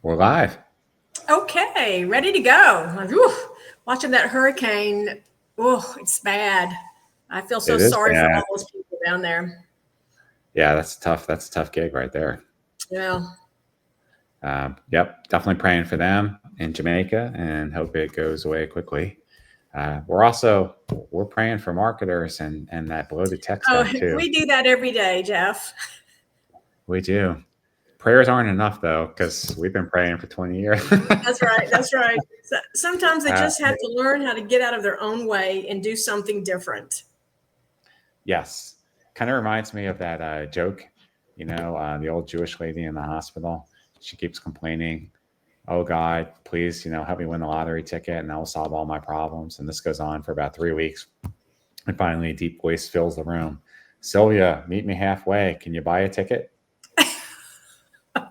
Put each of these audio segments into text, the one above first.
We're live. Okay, ready to go. Whew, watching that hurricane, oh, it's bad. I feel so It is sorry for bad. all those people down there. Yeah, that's tough. That's a tough gig right there. Yeah. Yep, definitely praying for them in Jamaica and hope it goes away quickly. We're praying for marketers and that below the tech Oh, stack too. we do that every day, Jeff. We do. Prayers aren't enough though, because we've been praying for 20 years. That's right. That's right. Sometimes they uh, just have to learn how to get out of their own way and do something different. yes, kind of reminds me of that joke, the old Jewish lady in the hospital. She keeps complaining, oh God, please, help me win the lottery ticket and that will solve all my problems. And this goes on for about 3 weeks. And finally, a deep voice fills the room. Sylvia, meet me halfway. Can you buy a ticket?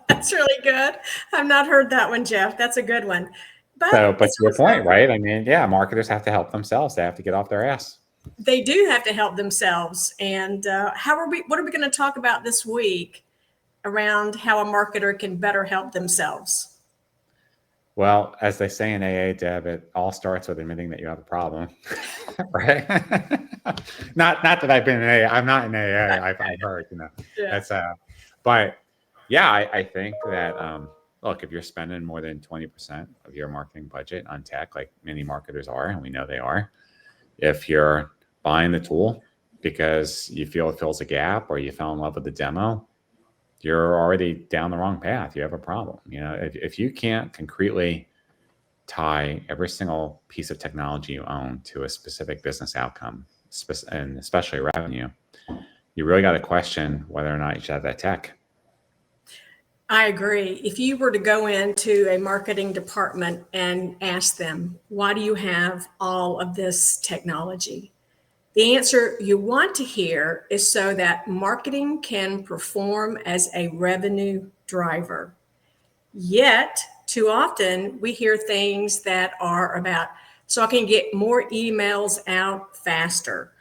That's really good. I've not heard that one, Jeff. That's a good one. But But it's to your also, point, right? I mean, yeah, marketers have to help themselves. They have to get off their ass. they do have to help themselves. And what are we going to talk about this week around how a marketer can better help themselves? Well, as they say in AA, Deb, it all starts with admitting that you have a problem, right? Not that I've been in AA. I'm not in AA. I've heard, Yeah. that's but yeah, I think that look, if you're spending more than 20% of your marketing budget on tech, like many marketers are, and we know they are, if you're buying the tool because you feel it fills a gap or you fell in love with the demo, you're already down the wrong path. You have a problem. If you can't concretely tie every single piece of technology you own to a specific business outcome, and especially revenue, you really got to question whether or not you should have that tech. I agree. If you were to go into a marketing department and ask them, why do you have all of this technology? The answer you want to hear is so that marketing can perform as a revenue driver. Yet, too often, we hear things that are about so I can get more emails out faster,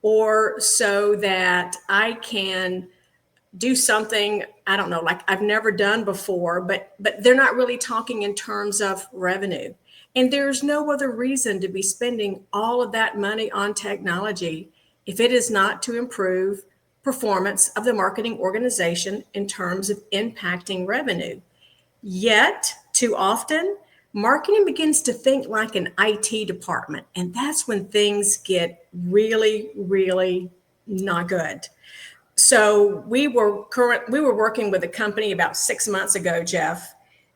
or so that I can do something I don't know, like I've never done before, but they're not really talking in terms of revenue. And there's no other reason to be spending all of that money on technology if it is not to improve performance of the marketing organization in terms of impacting revenue. Yet, too often, marketing begins to think like an IT department, and that's when things get really, really not good. So we were working with a company about 6 months ago, Jeff,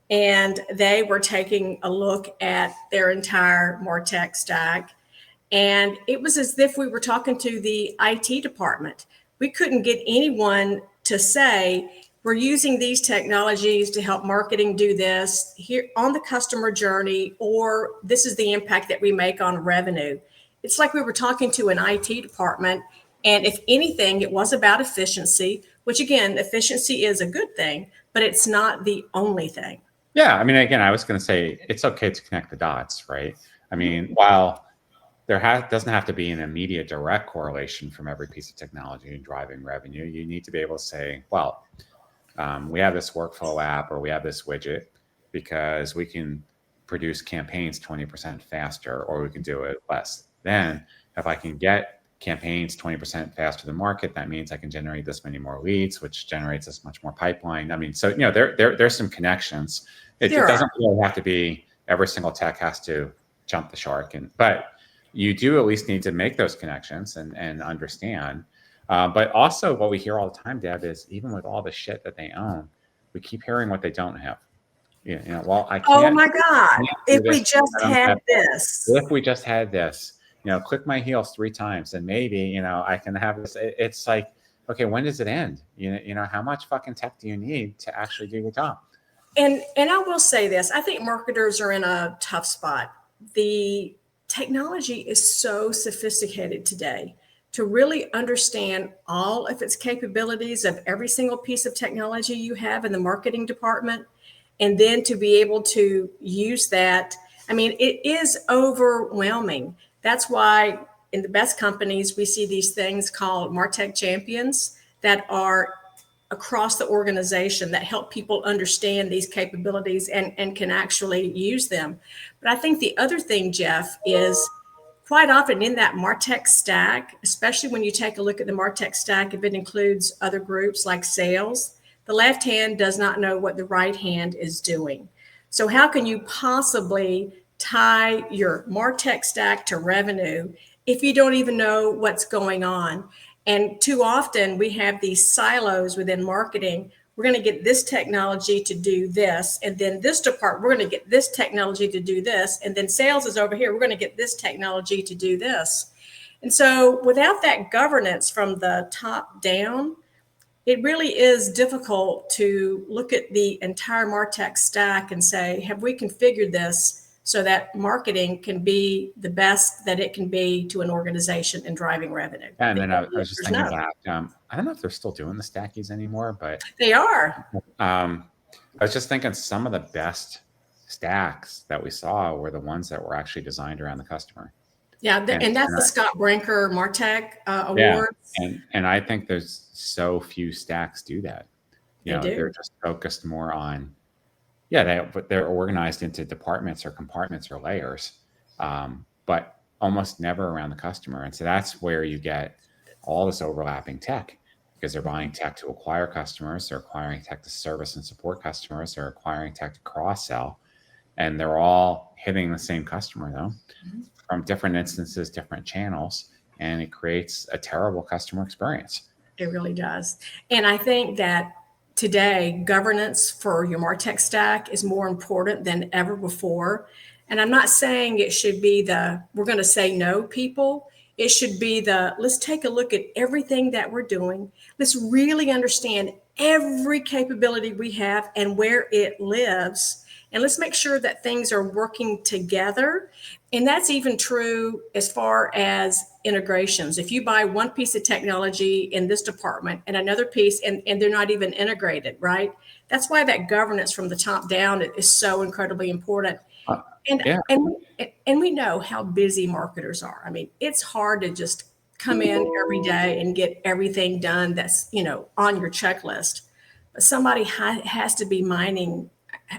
and they were taking a look at their entire MarTech stack. And it was as if we were talking to the IT department. We couldn't get anyone to say, we're using these technologies to help marketing do this here on the customer journey, or this is the impact that we make on revenue. It's like we were talking to an IT department. And if anything, it was about efficiency, which again, efficiency is a good thing, but it's not the only thing. Yeah, I mean, again, I was going to say it's okay to connect the dots, right? I mean, while doesn't have to be an immediate direct correlation from every piece of technology and driving revenue, you need to be able to say, well, we have this workflow app or we have this widget because we can produce campaigns 20% faster, or we can do it less. Then if I can get campaigns 20% faster than market, that means I can generate this many more leads, which generates this much more pipeline. I mean, so, there's some connections. It doesn't really have to be every single tech has to jump the shark, but you do at least need to make those connections and understand. But also what we hear all the time, Deb, is even with all the shit that they own, we keep hearing what they don't have. Well, I Oh can't my God. do If we this. just had this. If we just had this, click my heels 3 times and maybe, I can have this. It's like, okay, when does it end? How much fucking tech do you need to actually do your job? And I will say this, I think marketers are in a tough spot. The technology is so sophisticated today to really understand all of its capabilities of every single piece of technology you have in the marketing department, and then to be able to use that. I mean, it is overwhelming. That's why in the best companies, we see these things called MarTech champions that are across the organization that help people understand these capabilities and can actually use them. But I think the other thing, Jeff, is quite often in that MarTech stack, especially when you take a look at the MarTech stack, if it includes other groups like sales, the left hand does not know what the right hand is doing. So how can you possibly tie your MarTech stack to revenue if you don't even know what's going on? And too often we have these silos within marketing. We're going to get this technology to do this. And then this department, we're going to get this technology to do this. And then sales is over here. We're going to get this technology to do this. And so without that governance from the top down, it really is difficult to look at the entire MarTech stack and say, have we configured this so that marketing can be the best that it can be to an organization in driving revenue? And then I was just thinking about, I don't know if they're still doing the Stackies anymore, but they are. I was just thinking some of the best stacks that we saw were the ones that were actually designed around the customer. Yeah, and that's the Scott Brinker MarTech Awards. Yeah, and I think there's so few stacks do that. They're just focused more on, but they're organized into departments or compartments or layers, but almost never around the customer. And so that's where you get all this overlapping tech, because they're buying tech to acquire customers, they're acquiring tech to service and support customers, they're acquiring tech to cross-sell, and they're all hitting the same customer though, from different instances, different channels, and it creates a terrible customer experience. It really does. And I think that today, governance for your MarTech stack is more important than ever before. And I'm not saying it should be we're going to say no people. It should be let's take a look at everything that we're doing. Let's really understand every capability we have and where it lives. And let's make sure that things are working together. And that's even true as far as integrations. If you buy one piece of technology in this department and another piece, and they're not even integrated, right? That's why that governance from the top down is so incredibly important. And we know how busy marketers are. I mean, it's hard to just come in every day and get everything done that's, on your checklist. But somebody has to be minding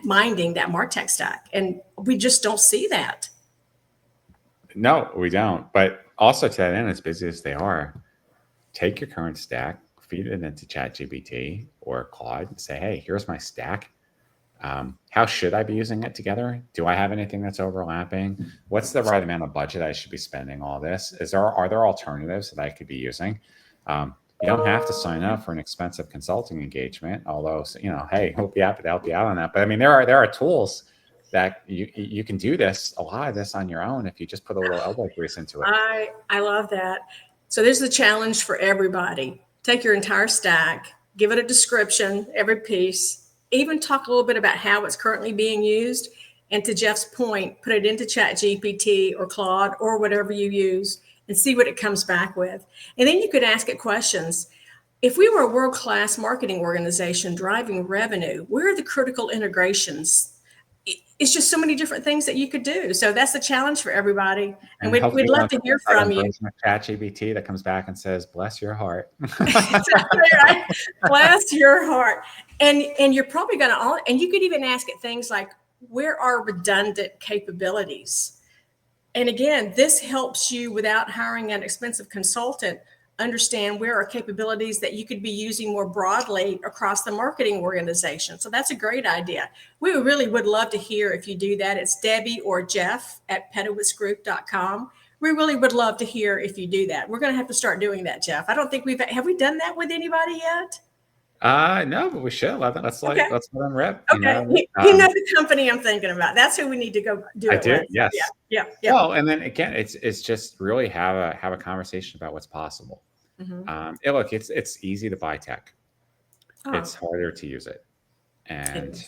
that MarTech stack. And we just don't see that. No, we don't. But also to that end, as busy as they are, take your current stack, feed it into ChatGPT or Claude and say, hey, here's my stack. How should I be using it together? Do I have anything that's overlapping? What's the right amount of budget I should be spending all this? Are there alternatives that I could be using? You don't have to sign up for an expensive consulting engagement, although, hey, we'll be happy to help you out on that. But I mean, there are tools that you can do a lot of this on your own if you just put a little elbow grease into it. I love that. So there's the challenge for everybody. Take your entire stack, give it a description, every piece, even talk a little bit about how it's currently being used. And to Jeff's point, put it into ChatGPT or Claude or whatever you use and see what it comes back with. And then you could ask it questions. If we were a world-class marketing organization driving revenue, where are the critical integrations? It's just so many different things that you could do. So that's the challenge for everybody. And we'd love to hear from you. ChatGPT that comes back and says, bless your heart. Right? Bless your heart. And you're probably going to, and you could even ask it things like, where are redundant capabilities? And again, this helps you without hiring an expensive consultant understand where are capabilities that you could be using more broadly across the marketing organization. So that's a great idea. We really would love to hear if you do that. It's Debbie or Jeff at pedowitzgroup.com. We really would love to hear if you do that. We're going to have to start doing that, Jeff. I don't think have we done that with anybody yet? No, but we should. Let's let them rip. Okay. You know the company I'm thinking about. That's who we need to go do it with. Yes. Yeah. Well, and then again, it's just really have a conversation about what's possible. Mm-hmm. Look, it's easy to buy tech. It's harder to use it. And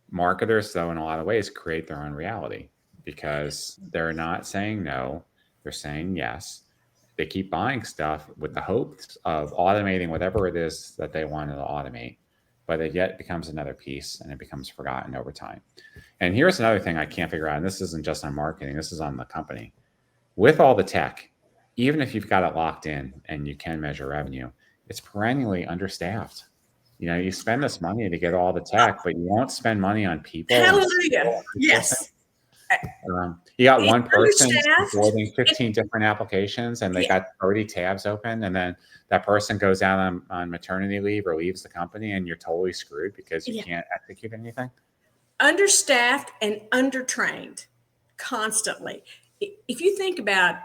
marketers, though, in a lot of ways, create their own reality because they're not saying no, they're saying yes. They keep buying stuff with the hopes of automating whatever it is that they wanted to automate, but it yet becomes another piece and it becomes forgotten over time. And here's another thing I can't figure out, and this isn't just on marketing, this is on the company. With all the tech, even if you've got it locked in and you can measure revenue, it's perennially understaffed. You spend this money to get all the tech, but you won't spend money on people and Hallelujah. Yes. you got It's one person understaffed. supporting 15 different applications and they Yeah. got 30 tabs open, and then that person goes out on maternity leave or leaves the company, and you're totally screwed because you Yeah. can't execute anything. Understaffed and undertrained constantly. If you think about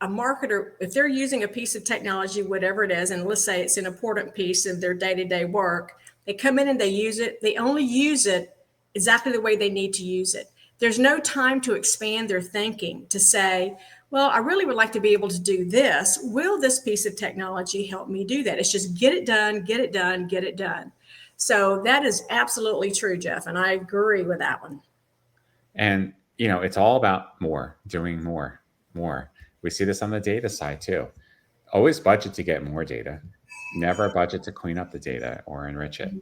a marketer, if they're using a piece of technology, whatever it is, and let's say it's an important piece of their day-to-day work, they come in and they use it. They only use it exactly the way they need to use it. There's no time to expand their thinking to say, well, I really would like to be able to do this. Will this piece of technology help me do that? It's just get it done, get it done, get it done. So that is absolutely true, Jeff. And I agree with that one. And it's all about doing more. We see this on the data side too. Always budget to get more data, never budget to clean up the data or enrich it.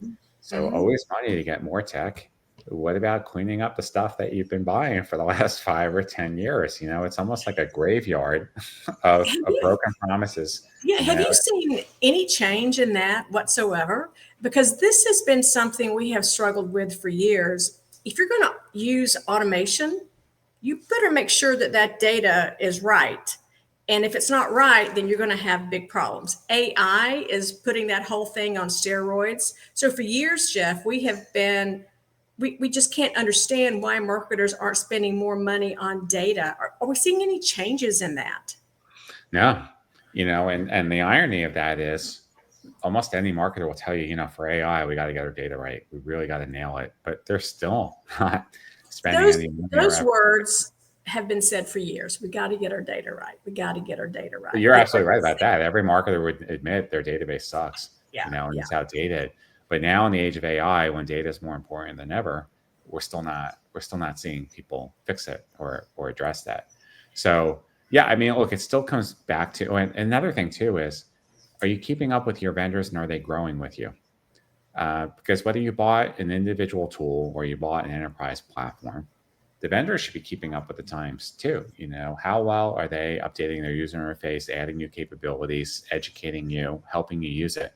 So always money to get more tech. What about cleaning up the stuff that you've been buying for the last 5 or 10 years? It's almost like a graveyard of broken promises. Yeah. Have you seen any change in that whatsoever? Because this has been something we have struggled with for years. If you're going to use automation, you better make sure that that data is right. And if it's not right, then you're going to have big problems. AI is putting that whole thing on steroids. So for years, Jeff, we just can't understand why marketers aren't spending more money on data. Are we seeing any changes in that? No, and the irony of that is almost any marketer will tell you, for AI, we got to get our data right. We really got to nail it, but they're still not spending any money. Those words have been said for years. We got to get our data right. We got to get our data right. You're absolutely right about that. Every marketer would admit their database sucks, and it's outdated. But now in the age of AI, when data is more important than ever, we're still not seeing people fix it or address that. So yeah, I mean, look, it still comes back to, and another thing too is, are you keeping up with your vendors and are they growing with you? Because whether you bought an individual tool or you bought an enterprise platform, the vendors should be keeping up with the times too. How well are they updating their user interface, adding new capabilities, educating you, helping you use it?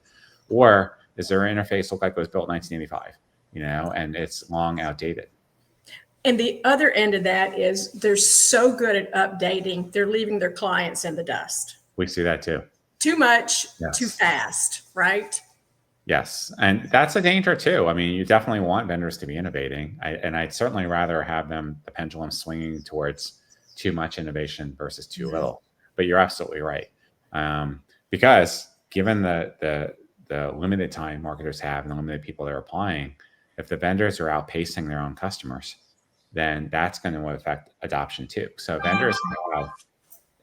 Or does their interface look like it was built in 1985, and it's long outdated? And the other end of that is they're so good at updating, they're leaving their clients in the dust. We see that too. Too much, too fast, right? Yes. And that's a danger too. I mean, you definitely want vendors to be innovating. I'd certainly rather have the pendulum swinging towards too much innovation versus too little. But you're absolutely right. Because given the limited time marketers have and the limited people they're applying, if the vendors are outpacing their own customers, then that's going to affect adoption too. So vendors have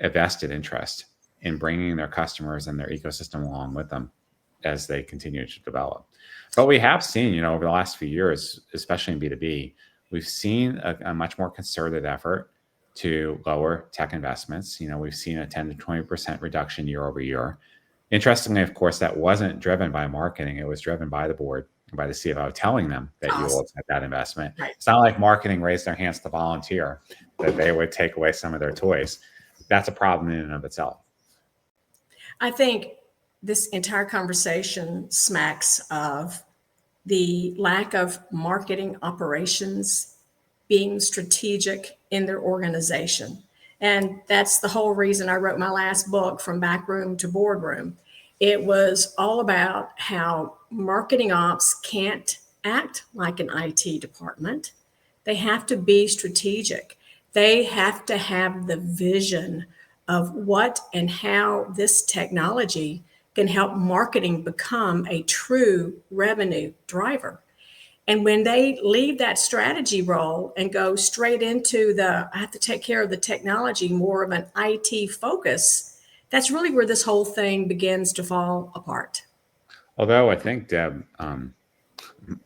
a vested interest in bringing their customers and their ecosystem along with them as they continue to develop. But we have seen, over the last few years, especially in B2B, we've seen a much more concerted effort to lower tech investments. We've seen a 10 to 20% reduction year over year. Interestingly, of course, that wasn't driven by marketing. It was driven by the board, by the CFO telling them that you will accept that investment. Right. It's not like marketing raised their hands to volunteer, that they would take away some of their toys. That's a problem in and of itself. I think this entire conversation smacks of the lack of marketing operations being strategic in their organization. And that's the whole reason I wrote my last book, From Backroom to Boardroom. It was all about how marketing ops can't act like an IT department. They have to be strategic. They have to have the vision of what and how this technology can help marketing become a true revenue driver. And when they leave that strategy role and go straight into I have to take care of the technology, more of an IT focus, that's really where this whole thing begins to fall apart. Although I think, Deb,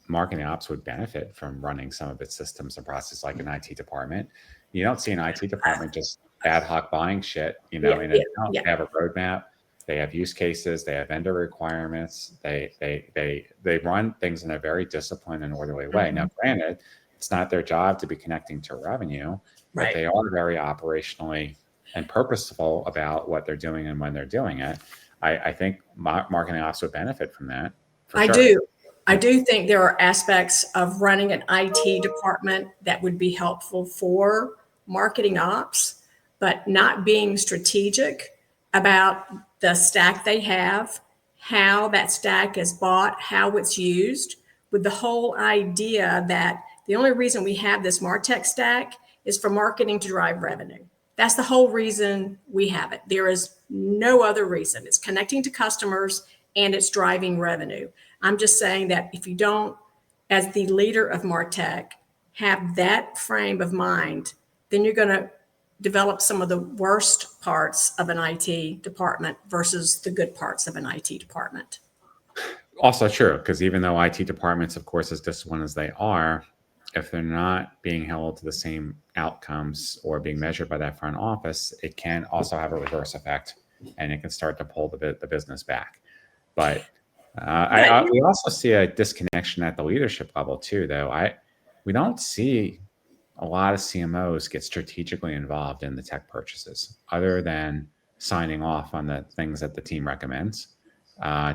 marketing ops would benefit from running some of its systems and processes like an IT department. You don't see an IT department just ad hoc buying shit, They have a roadmap. They have use cases. They have vendor requirements. They run things in a very disciplined and orderly way. Now, granted, it's not their job to be connecting to revenue, but they are very operationally and purposeful about what they're doing and when they're doing it. I think marketing ops would benefit from that. I do. I do think there are aspects of running an IT department that would be helpful for marketing ops, but not being strategic about the stack they have, how that stack is bought, how it's used, with the whole idea that the only reason we have this MarTech stack is for marketing to drive revenue. That's the whole reason we have it. There is no other reason. It's connecting to customers and it's driving revenue. I'm just saying that if you don't, as the leader of MarTech, have that frame of mind, then you're going to develop some of the worst parts of an IT department versus the good parts of an IT department. Also true, because even though IT departments, of course, as disciplined as they are, if they're not being held to the same outcomes or being measured by that front office, it can also have a reverse effect, and it can start to pull the business back. But we also see a disconnection at the leadership level too, though. We don't see a lot of CMOs get strategically involved in the tech purchases, other than signing off on the things that the team recommends.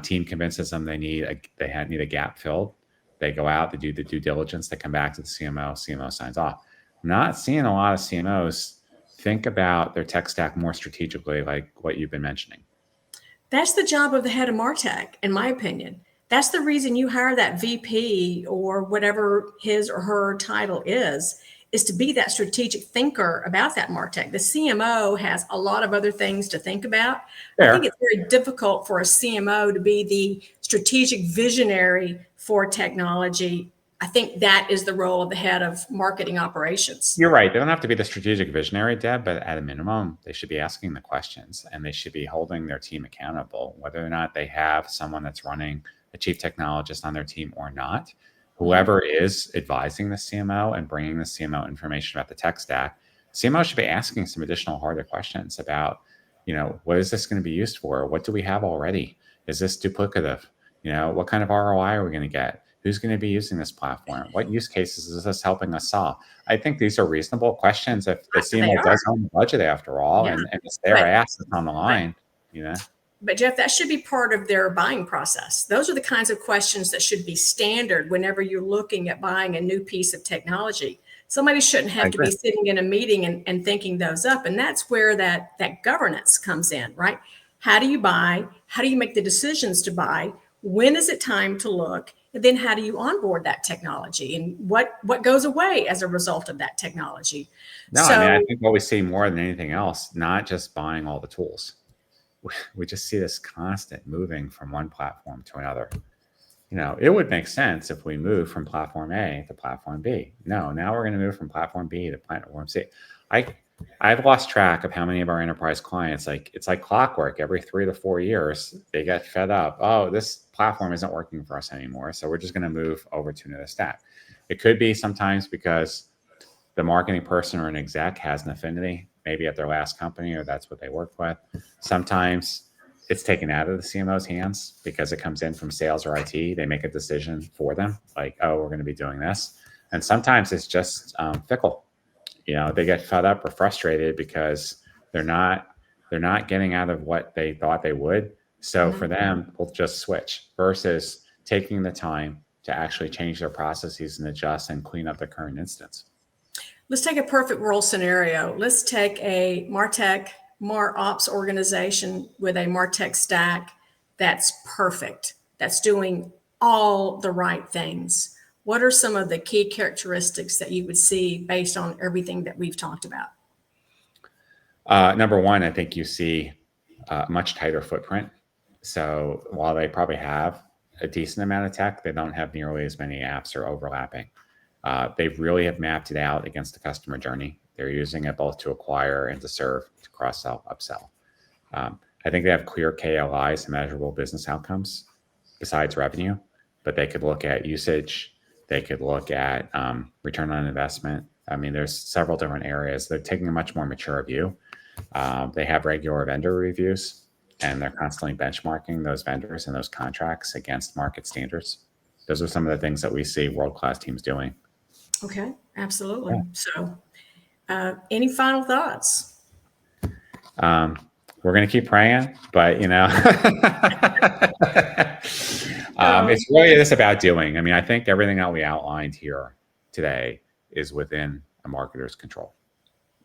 Team convinces them they need a gap filled. They go out, they do the due diligence, they come back to the CMO, CMO signs off. I'm not seeing a lot of CMOs think about their tech stack more strategically, like what you've been mentioning. That's the job of the head of MarTech, in my opinion. That's the reason you hire that VP or whatever his or her title is to be that strategic thinker about that MarTech. The CMO has a lot of other things to think about. Fair. I think it's very difficult for a CMO to be the strategic visionary for technology. I think that is the role of the head of marketing operations. You're right. They don't have to be the strategic visionary, Deb, but at a minimum, they should be asking the questions and they should be holding their team accountable, whether or not they have someone that's running a chief technologist on their team or not. Whoever is advising the CMO and bringing the CMO information about the tech stack, CMO should be asking some additional harder questions about, what is this going to be used for? What do we have already? Is this duplicative? What kind of ROI are we going to get? Who's going to be using this platform? What use cases is this helping us solve? I think these are reasonable questions if the CMO does own the budget after all, and it's their ass that's on the line, But Jeff, that should be part of their buying process. Those are the kinds of questions that should be standard whenever you're looking at buying a new piece of technology. Somebody shouldn't have to be sitting in a meeting and thinking those up. And that's where that governance comes in, right? How do you buy? How do you make the decisions to buy? When is it time to look? And then how do you onboard that technology? And what goes away as a result of that technology? I think what we see more than anything else, not just buying all the tools. We just see this constant moving from one platform to another. It would make sense if we move from platform A to platform B. No, now we're going to move from platform B to platform C. I've lost track of how many of our enterprise clients, it's like clockwork. Every 3 to 4 years, they get fed up. Oh, this platform isn't working for us anymore, so we're just going to move over to another stack. It could be sometimes because the marketing person or an exec has an affinity, maybe at their last company, or that's what they worked with. Sometimes it's taken out of the CMO's hands because it comes in from sales or IT. They make a decision for them, like, oh, we're going to be doing this. And sometimes it's just fickle. They get fed up or frustrated because they're not getting out of what they thought they would. So for them, we'll just switch versus taking the time to actually change their processes and adjust and clean up the current instance. Let's take a perfect world scenario. Let's take a MarTech, MarOps organization with a MarTech stack that's perfect, that's doing all the right things. What are some of the key characteristics that you would see based on everything that we've talked about? Number one, I think you see a much tighter footprint. So while they probably have a decent amount of tech, they don't have nearly as many apps or overlapping. They really have mapped it out against the customer journey. They're using it both to acquire and to serve, to cross-sell, upsell. I think they have clear KLIs, measurable business outcomes, besides revenue, but they could look at usage. They could look at return on investment. There's several different areas. They're taking a much more mature view. They have regular vendor reviews, and they're constantly benchmarking those vendors and those contracts against market standards. Those are some of the things that we see world-class teams doing. Okay, absolutely. Yeah. So any final thoughts? we're going to keep praying, but it's really just about doing. I mean, I think everything that we outlined here today is within a marketer's control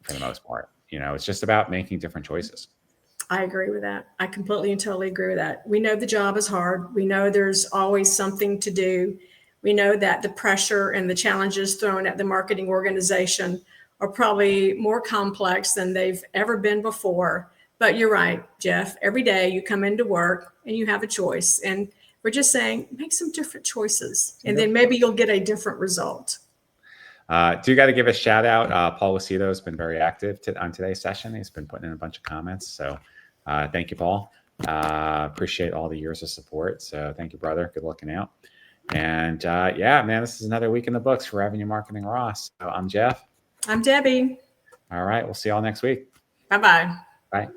for the most part. It's just about making different choices. I agree with that. I completely and totally agree with that. We know the job is hard. We know there's always something to do. We know that the pressure and the challenges thrown at the marketing organization are probably more complex than they've ever been before. But you're right, Jeff. Every day you come into work and you have a choice. And we're just saying, make some different choices. And then maybe you'll get a different result. Do got to give a shout out. Paul Lucido has been very active on today's session. He's been putting in a bunch of comments. So thank you, Paul. Appreciate all the years of support. So thank you, brother. Good looking out. And yeah, man, this is another week in the books for Revenue Marketing Raw. So I'm Jeff. I'm Debbie. All right. We'll see y'all next week. Bye-bye. Bye.